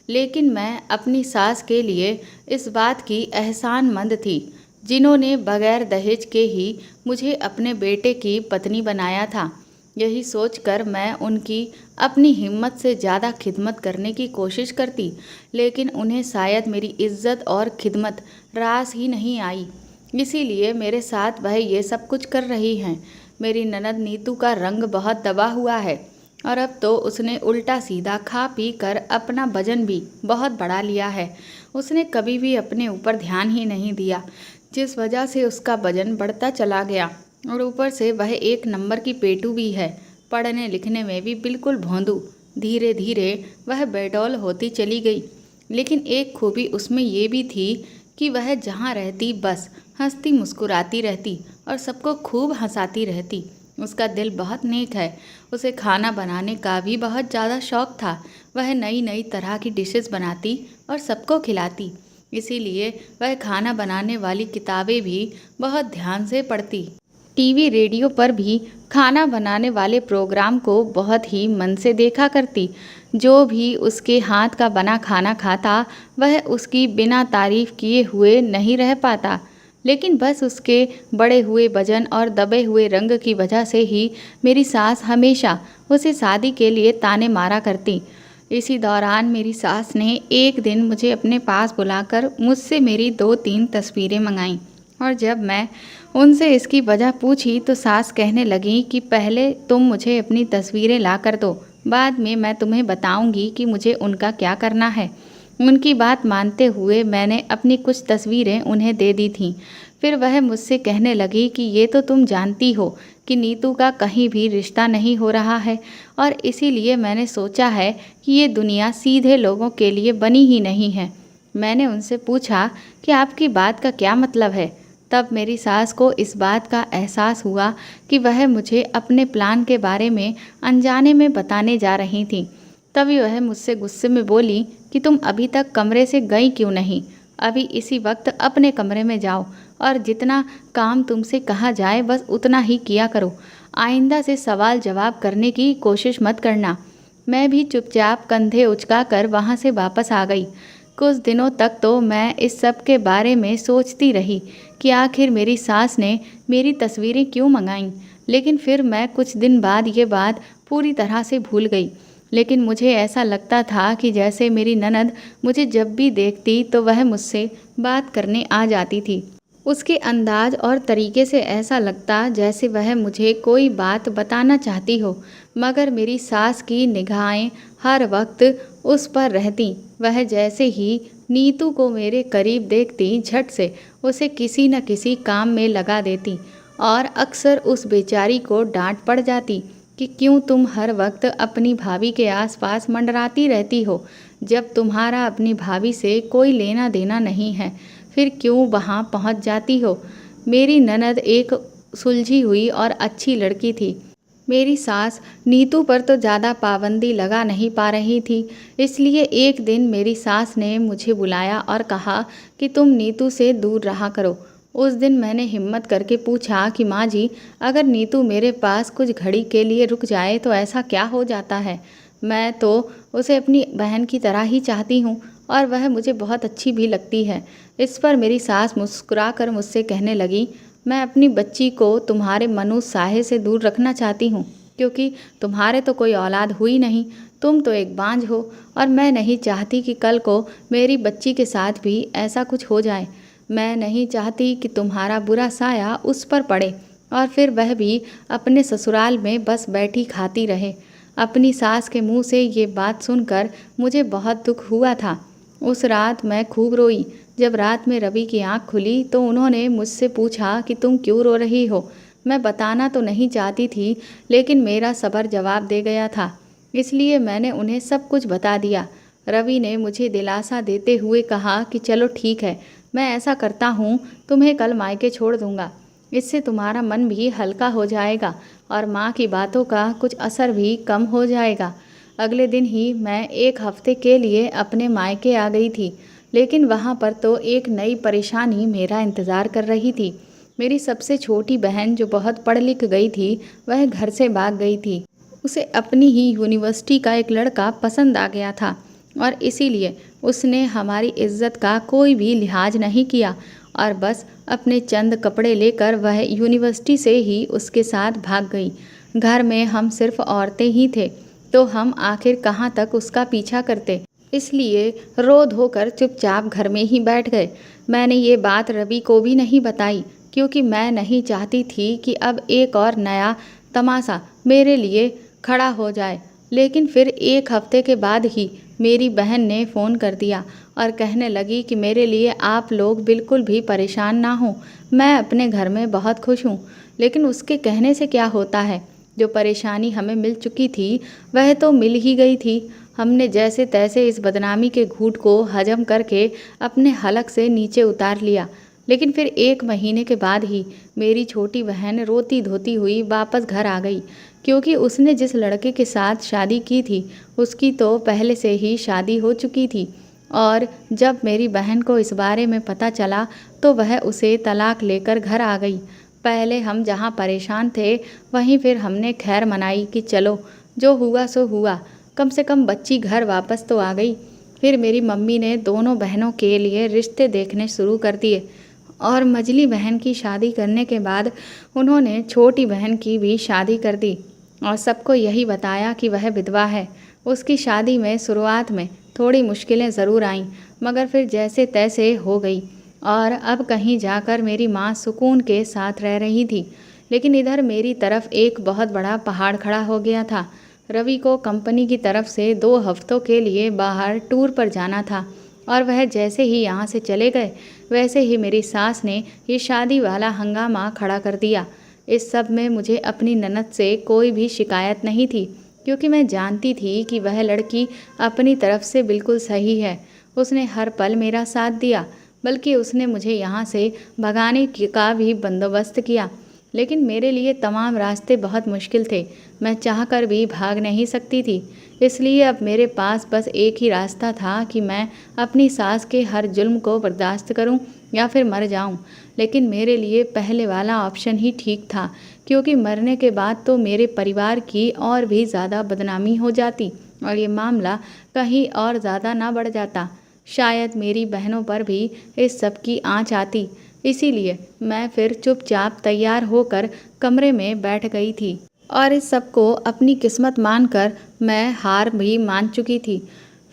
लेकिन मैं अपनी सास के लिए इस बात की एहसानमंद थी, जिन्होंने बगैर दहेज के ही मुझे अपने बेटे की पत्नी बनाया था। यही सोचकर मैं उनकी अपनी हिम्मत से ज़्यादा खिदमत करने की कोशिश करती, लेकिन उन्हें शायद मेरी इज्जत और खिदमत रास ही नहीं आई। इसीलिए मेरे साथ वह ये सब कुछ कर रही हैं। मेरी ननद नीतू का रंग बहुत दबा हुआ है और अब तो उसने उल्टा सीधा खा पी कर अपना वजन भी बहुत बढ़ा लिया है। उसने कभी भी अपने ऊपर ध्यान ही नहीं दिया, जिस वजह से उसका वजन बढ़ता चला गया और ऊपर से वह एक नंबर की पेटू भी है। पढ़ने लिखने में भी बिल्कुल भोंदू। धीरे धीरे वह बेडौल होती चली गई, लेकिन एक खूबी उसमें ये भी थी कि वह जहाँ रहती बस हंसती मुस्कुराती रहती और सबको खूब हंसाती रहती। उसका दिल बहुत नेक है। उसे खाना बनाने का भी बहुत ज़्यादा शौक था। वह नई नई तरह की डिशेस बनाती और सबको खिलाती। इसीलिए वह खाना बनाने वाली किताबें भी बहुत ध्यान से पढ़ती। टीवी रेडियो पर भी खाना बनाने वाले प्रोग्राम को बहुत ही मन से देखा करती। जो भी उसके हाथ का बना खाना खाता, वह उसकी बिना तारीफ किए हुए नहीं रह पाता। लेकिन बस उसके बड़े हुए वजन और दबे हुए रंग की वजह से ही मेरी सास हमेशा उसे शादी के लिए ताने मारा करती। इसी दौरान मेरी सास ने एक दिन मुझे अपने पास बुलाकर मुझसे मेरी 2-3 तस्वीरें मंगाईं और जब मैं उनसे इसकी वजह पूछी तो सास कहने लगी कि पहले तुम मुझे अपनी तस्वीरें ला कर दो, बाद में मैं तुम्हें बताऊंगी कि मुझे उनका क्या करना है। उनकी बात मानते हुए मैंने अपनी कुछ तस्वीरें उन्हें दे दी थीं। फिर वह मुझसे कहने लगी कि ये तो तुम जानती हो कि नीतू का कहीं भी रिश्ता नहीं हो रहा है और इसीलिए मैंने सोचा है कि ये दुनिया सीधे लोगों के लिए बनी ही नहीं है। मैंने उनसे पूछा कि आपकी बात का क्या मतलब है। तब मेरी सास को इस बात का एहसास हुआ कि वह मुझे अपने प्लान के बारे में अनजाने में बताने जा रही थी। तभी वह मुझसे गुस्से में बोली कि तुम अभी तक कमरे से गई क्यों नहीं? अभी इसी वक्त अपने कमरे में जाओ और जितना काम तुमसे कहा जाए बस उतना ही किया करो। आइंदा से सवाल जवाब करने की कोशिश मत करना। मैं भी चुपचाप कंधे उचकाकर वहाँ से वापस आ गई। कुछ दिनों तक तो मैं इस सब के बारे में सोचती रही कि आखिर मेरी सास ने मेरी तस्वीरें क्यों मंगाईं, लेकिन फिर मैं कुछ दिन बाद ये बात पूरी तरह से भूल गई। लेकिन मुझे ऐसा लगता था कि जैसे मेरी ननद मुझे जब भी देखती तो वह मुझसे बात करने आ जाती थी। उसके अंदाज और तरीके से ऐसा लगता जैसे वह मुझे कोई बात बताना चाहती हो, मगर मेरी सास की निगाहें हर वक्त उस पर रहती। वह जैसे ही नीतू को मेरे करीब देखती झट से उसे किसी न किसी काम में लगा देती और अक्सर उस बेचारी को डांट पड़ जाती कि क्यों तुम हर वक्त अपनी भाभी के आसपास मंडराती रहती हो। जब तुम्हारा अपनी भाभी से कोई लेना देना नहीं है, फिर क्यों वहाँ पहुँच जाती हो। मेरी ननद एक सुलझी हुई और अच्छी लड़की थी। मेरी सास नीतू पर तो ज़्यादा पाबंदी लगा नहीं पा रही थी, इसलिए एक दिन मेरी सास ने मुझे बुलाया और कहा कि तुम नीतू से दूर रहा करो। उस दिन मैंने हिम्मत करके पूछा कि माँ जी, अगर नीतू मेरे पास कुछ घड़ी के लिए रुक जाए तो ऐसा क्या हो जाता है? मैं तो उसे अपनी बहन की तरह ही चाहती हूँ और वह मुझे बहुत अच्छी भी लगती है। इस पर मेरी सास मुस्कुराकर मुझसे कहने लगी, मैं अपनी बच्ची को तुम्हारे मनुष्य साहे से दूर रखना चाहती हूँ, क्योंकि तुम्हारे तो कोई औलाद हुई नहीं, तुम तो एक बांझ हो और मैं नहीं चाहती कि कल को मेरी बच्ची के साथ भी ऐसा कुछ हो जाए। मैं नहीं चाहती कि तुम्हारा बुरा साया उस पर पड़े और फिर वह भी अपने ससुराल में बस बैठी खाती रहे। अपनी सास के मुंह से ये बात सुनकर मुझे बहुत दुख हुआ था। उस रात मैं खूब रोई। जब रात में रवि की आंख खुली तो उन्होंने मुझसे पूछा कि तुम क्यों रो रही हो। मैं बताना तो नहीं चाहती थी, लेकिन मेरा सब्र जवाब दे गया था, इसलिए मैंने उन्हें सब कुछ बता दिया। रवि ने मुझे दिलासा देते हुए कहा कि चलो ठीक है, मैं ऐसा करता हूँ, तुम्हें कल मायके छोड़ दूँगा। इससे तुम्हारा मन भी हल्का हो जाएगा और माँ की बातों का कुछ असर भी कम हो जाएगा। अगले दिन ही मैं 1 हफ्ते के लिए अपने मायके आ गई थी, लेकिन वहाँ पर तो एक नई परेशानी मेरा इंतज़ार कर रही थी। मेरी सबसे छोटी बहन जो बहुत पढ़ लिख गई थी, वह घर से भाग गई थी। उसे अपनी ही यूनिवर्सिटी का एक लड़का पसंद आ गया था और इसीलिए उसने हमारी इज्जत का कोई भी लिहाज नहीं किया और बस अपने चंद कपड़े लेकर वह यूनिवर्सिटी से ही उसके साथ भाग गई। घर में हम सिर्फ औरतें ही थे, तो हम आखिर कहाँ तक उसका पीछा करते। इसलिए रो धोकर चुपचाप घर में ही बैठ गए। मैंने ये बात रवि को भी नहीं बताई, क्योंकि मैं नहीं चाहती थी कि अब एक और नया तमाशा मेरे लिए खड़ा हो जाए। लेकिन फिर 1 हफ्ते के बाद ही मेरी बहन ने फ़ोन कर दिया और कहने लगी कि मेरे लिए आप लोग बिल्कुल भी परेशान ना हो, मैं अपने घर में बहुत खुश हूँ। लेकिन उसके कहने से क्या होता है, जो परेशानी हमें मिल चुकी थी वह तो मिल ही गई थी। हमने जैसे तैसे इस बदनामी के घूंट को हजम करके अपने हलक से नीचे उतार लिया। लेकिन फिर 1 महीने के बाद ही मेरी छोटी बहन रोती धोती हुई वापस घर आ गई, क्योंकि उसने जिस लड़के के साथ शादी की थी उसकी तो पहले से ही शादी हो चुकी थी। और जब मेरी बहन को इस बारे में पता चला तो वह उसे तलाक लेकर घर आ गई। पहले हम जहाँ परेशान थे वहीं फिर हमने खैर मनाई कि चलो जो हुआ सो हुआ, कम से कम बच्ची घर वापस तो आ गई। फिर मेरी मम्मी ने दोनों बहनों के लिए रिश्ते देखने शुरू कर दिए और मझली बहन की शादी करने के बाद उन्होंने छोटी बहन की भी शादी कर दी और सबको यही बताया कि वह विधवा है। उसकी शादी में शुरुआत में थोड़ी मुश्किलें ज़रूर आईं, मगर फिर जैसे तैसे हो गई और अब कहीं जाकर मेरी माँ सुकून के साथ रह रही थी। लेकिन इधर मेरी तरफ एक बहुत बड़ा पहाड़ खड़ा हो गया था। रवि को कंपनी की तरफ से 2 हफ्तों के लिए बाहर टूर पर जाना था और वह जैसे ही यहाँ से चले गए वैसे ही मेरी सास ने ये शादी वाला हंगामा खड़ा कर दिया। इस सब में मुझे अपनी ननद से कोई भी शिकायत नहीं थी, क्योंकि मैं जानती थी कि वह लड़की अपनी तरफ से बिल्कुल सही है। उसने हर पल मेरा साथ दिया, बल्कि उसने मुझे यहाँ से भगाने का भी बंदोबस्त किया। लेकिन मेरे लिए तमाम रास्ते बहुत मुश्किल थे, मैं चाहकर भी भाग नहीं सकती थी। इसलिए अब मेरे पास बस एक ही रास्ता था कि मैं अपनी सास के हर जुल्म को बर्दाश्त करूं या फिर मर जाऊं। लेकिन मेरे लिए पहले वाला ऑप्शन ही ठीक था, क्योंकि मरने के बाद तो मेरे परिवार की और भी ज़्यादा बदनामी हो जाती और ये मामला कहीं और ज़्यादा ना बढ़ जाता। शायद मेरी बहनों पर भी इस सब की आँच आती। इसीलिए मैं फिर चुपचाप तैयार होकर कमरे में बैठ गई थी और इस सब को अपनी किस्मत मानकर मैं हार भी मान चुकी थी।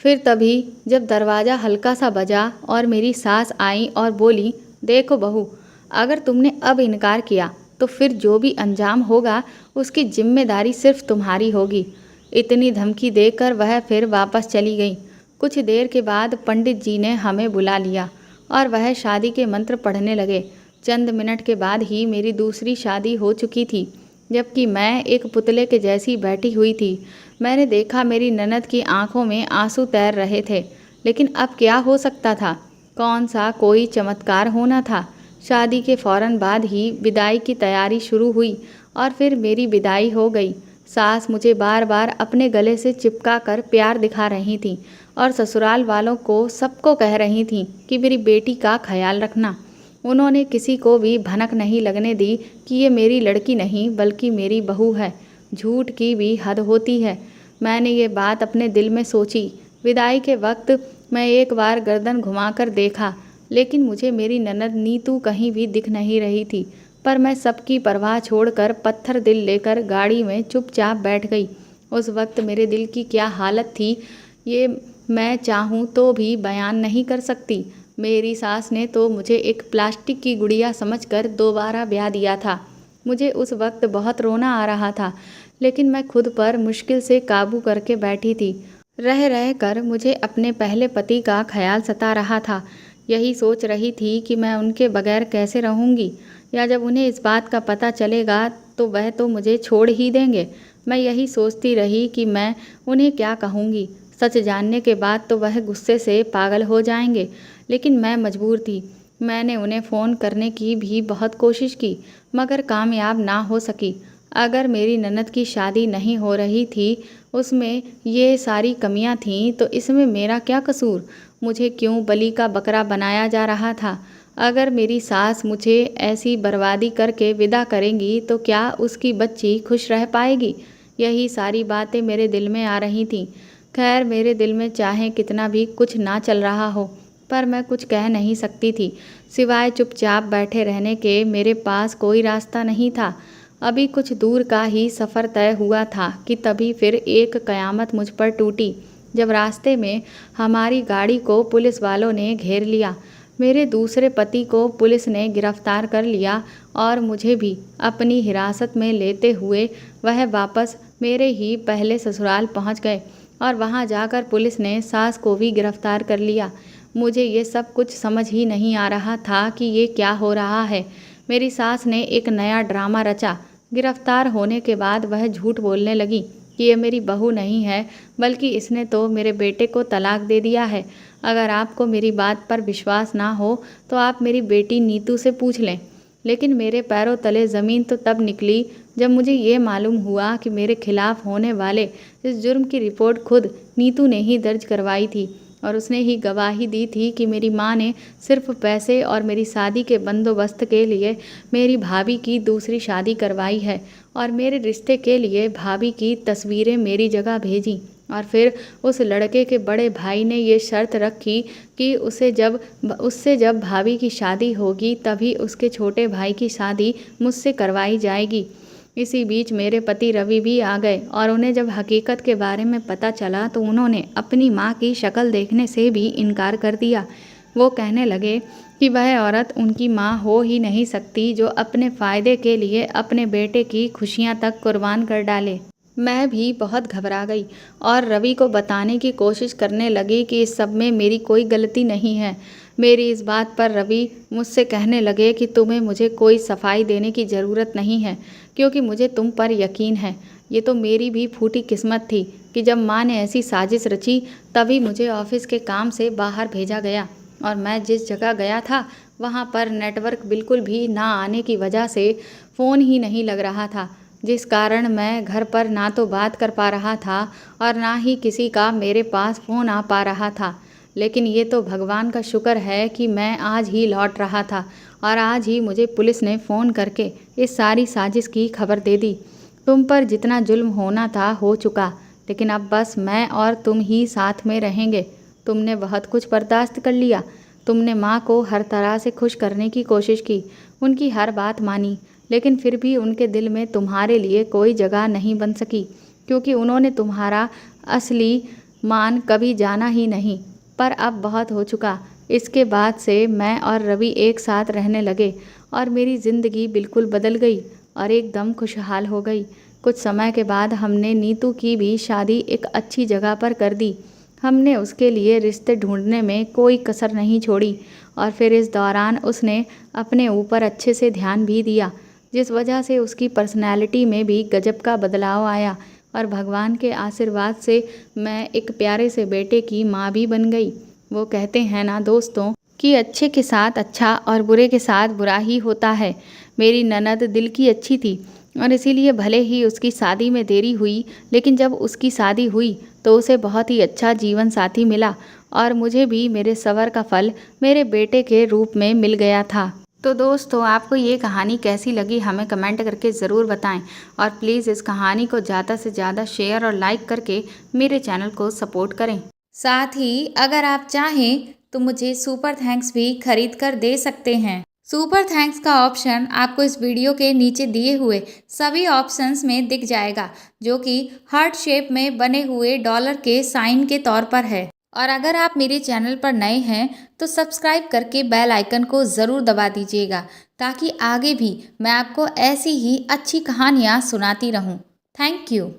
फिर तभी जब दरवाज़ा हल्का सा बजा और मेरी सास आई और बोली, देखो बहू, अगर तुमने अब इनकार किया तो फिर जो भी अंजाम होगा उसकी जिम्मेदारी सिर्फ तुम्हारी होगी। इतनी धमकी देकर वह फिर वापस चली गई। कुछ देर के बाद पंडित जी ने हमें बुला लिया और वह शादी के मंत्र पढ़ने लगे। चंद मिनट के बाद ही मेरी दूसरी शादी हो चुकी थी, जबकि मैं एक पुतले के जैसी बैठी हुई थी। मैंने देखा मेरी ननद की आंखों में आंसू तैर रहे थे, लेकिन अब क्या हो सकता था, कौन सा कोई चमत्कार होना था। शादी के फौरन बाद ही विदाई की तैयारी शुरू हुई और फिर मेरी विदाई हो गई। सास मुझे बार बार अपने गले से चिपका कर प्यार दिखा रही थी और ससुराल वालों को सबको कह रही थी कि मेरी बेटी का ख्याल रखना। उन्होंने किसी को भी भनक नहीं लगने दी कि ये मेरी लड़की नहीं बल्कि मेरी बहू है। झूठ की भी हद होती है। मैंने ये बात अपने दिल में सोची। विदाई के वक्त मैं एक बार गर्दन घुमाकर देखा, लेकिन मुझे मेरी ननद नीतू कहीं भी दिख नहीं रही थी। पर मैं सबकी परवाह छोड़कर पत्थर दिल लेकर गाड़ी में चुपचाप बैठ गई। उस वक्त मेरे दिल की क्या हालत थी ये मैं चाहूँ तो भी बयान नहीं कर सकती। मेरी सास ने तो मुझे एक प्लास्टिक की गुड़िया समझकर दोबारा ब्याह दिया था। मुझे उस वक्त बहुत रोना आ रहा था, लेकिन मैं खुद पर मुश्किल से काबू करके बैठी थी। रह रह कर मुझे अपने पहले पति का ख्याल सता रहा था। यही सोच रही थी कि मैं उनके बगैर कैसे रहूँगी, या जब उन्हें इस बात का पता चलेगा तो वह तो मुझे छोड़ ही देंगे। मैं यही सोचती रही कि मैं उन्हें क्या कहूँगी। सच जानने के बाद तो वह गुस्से से पागल हो जाएंगे, लेकिन मैं मजबूर थी। मैंने उन्हें फ़ोन करने की भी बहुत कोशिश की, मगर कामयाब ना हो सकी। अगर मेरी ननद की शादी नहीं हो रही थी, उसमें ये सारी कमियां थीं, तो इसमें मेरा क्या कसूर? मुझे क्यों बलि का बकरा बनाया जा रहा था? अगर मेरी सास मुझे ऐसी बर्बादी करके विदा करेंगी तो क्या उसकी बच्ची खुश रह पाएगी? यही सारी बातें मेरे दिल में आ रही थीं। खैर, मेरे दिल में चाहे कितना भी कुछ ना चल रहा हो, पर मैं कुछ कह नहीं सकती थी। सिवाय चुपचाप बैठे रहने के मेरे पास कोई रास्ता नहीं था। अभी कुछ दूर का ही सफ़र तय हुआ था कि तभी फिर एक कयामत मुझ पर टूटी, जब रास्ते में हमारी गाड़ी को पुलिस वालों ने घेर लिया। मेरे दूसरे पति को पुलिस ने गिरफ्तार कर लिया और मुझे भी अपनी हिरासत में लेते हुए वह वापस मेरे ही पहले ससुराल पहुंच गए, और वहां जाकर पुलिस ने सास को भी गिरफ्तार कर लिया। मुझे ये सब कुछ समझ ही नहीं आ रहा था कि ये क्या हो रहा है। मेरी सास ने एक नया ड्रामा रचा। गिरफ्तार होने के बाद वह झूठ बोलने लगी कि ये मेरी बहू नहीं है, बल्कि इसने तो मेरे बेटे को तलाक दे दिया है। अगर आपको मेरी बात पर विश्वास ना हो तो आप मेरी बेटी नीतू से पूछ लें। लेकिन मेरे पैरों तले ज़मीन तो तब निकली जब मुझे ये मालूम हुआ कि मेरे खिलाफ होने वाले इस जुर्म की रिपोर्ट खुद नीतू ने ही दर्ज करवाई थी, और उसने ही गवाही दी थी कि मेरी माँ ने सिर्फ पैसे और मेरी शादी के बंदोबस्त के लिए मेरी भाभी की दूसरी शादी करवाई है, और मेरे रिश्ते के लिए भाभी की तस्वीरें मेरी जगह भेजी। और फिर उस लड़के के बड़े भाई ने ये शर्त रखी कि उससे जब भाभी की शादी होगी तभी उसके छोटे भाई की शादी मुझसे करवाई जाएगी। इसी बीच मेरे पति रवि भी आ गए, और उन्हें जब हकीकत के बारे में पता चला तो उन्होंने अपनी माँ की शक्ल देखने से भी इनकार कर दिया। वो कहने लगे कि वह औरत उनकी माँ हो ही नहीं सकती, जो अपने फ़ायदे के लिए अपने बेटे की खुशियाँ तक कुर्बान कर डाले। मैं भी बहुत घबरा गई और रवि को बताने की कोशिश करने लगी कि इस सब में मेरी कोई गलती नहीं है। मेरी इस बात पर रवि मुझसे कहने लगे कि तुम्हें मुझे कोई सफाई देने की ज़रूरत नहीं है, क्योंकि मुझे तुम पर यकीन है। ये तो मेरी भी फूटी किस्मत थी कि जब माँ ने ऐसी साजिश रची तभी मुझे ऑफिस के काम से बाहर भेजा गया, और मैं जिस जगह गया था वहाँ पर नेटवर्क बिल्कुल भी ना आने की वजह से फ़ोन ही नहीं लग रहा था, जिस कारण मैं घर पर ना तो बात कर पा रहा था और ना ही किसी का मेरे पास फ़ोन आ पा रहा था। लेकिन ये तो भगवान का शुक्र है कि मैं आज ही लौट रहा था, और आज ही मुझे पुलिस ने फ़ोन करके इस सारी साजिश की खबर दे दी। तुम पर जितना जुल्म होना था हो चुका, लेकिन अब बस मैं और तुम ही साथ में रहेंगे। तुमने बहुत कुछ बर्दाश्त कर लिया। तुमने माँ को हर तरह से खुश करने की कोशिश की, उनकी हर बात मानी, लेकिन फिर भी उनके दिल में तुम्हारे लिए कोई जगह नहीं बन सकी, क्योंकि उन्होंने तुम्हारा असली मान कभी जाना ही नहीं। पर अब बहुत हो चुका। इसके बाद से मैं और रवि एक साथ रहने लगे, और मेरी ज़िंदगी बिल्कुल बदल गई और एकदम खुशहाल हो गई। कुछ समय के बाद हमने नीतू की भी शादी एक अच्छी जगह पर कर दी। हमने उसके लिए रिश्ते ढूंढने में कोई कसर नहीं छोड़ी, और फिर इस दौरान उसने अपने ऊपर अच्छे से ध्यान भी दिया, जिस वजह से उसकी पर्सनैलिटी में भी गजब का बदलाव आया, और भगवान के आशीर्वाद से मैं एक प्यारे से बेटे की माँ भी बन गई। वो कहते हैं ना दोस्तों कि अच्छे के साथ अच्छा और बुरे के साथ बुरा ही होता है। मेरी ननद दिल की अच्छी थी, और इसीलिए भले ही उसकी शादी में देरी हुई, लेकिन जब उसकी शादी हुई तो उसे बहुत ही अच्छा जीवन साथी मिला, और मुझे भी मेरे सब्र का फल मेरे बेटे के रूप में मिल गया था। तो दोस्तों, आपको ये कहानी कैसी लगी हमें कमेंट करके ज़रूर बताएं, और प्लीज़ इस कहानी को ज़्यादा से ज़्यादा शेयर और लाइक करके मेरे चैनल को सपोर्ट करें। साथ ही अगर आप चाहें तो मुझे सुपर थैंक्स भी खरीद कर दे सकते हैं। सुपर थैंक्स का ऑप्शन आपको इस वीडियो के नीचे दिए हुए सभी ऑप्शंस में दिख जाएगा, जो कि हार्ट शेप में बने हुए डॉलर के साइन के तौर पर है। और अगर आप मेरे चैनल पर नए हैं तो सब्सक्राइब करके बेल आइकन को ज़रूर दबा दीजिएगा, ताकि आगे भी मैं आपको ऐसी ही अच्छी कहानियाँ सुनाती रहूँ। Thank you.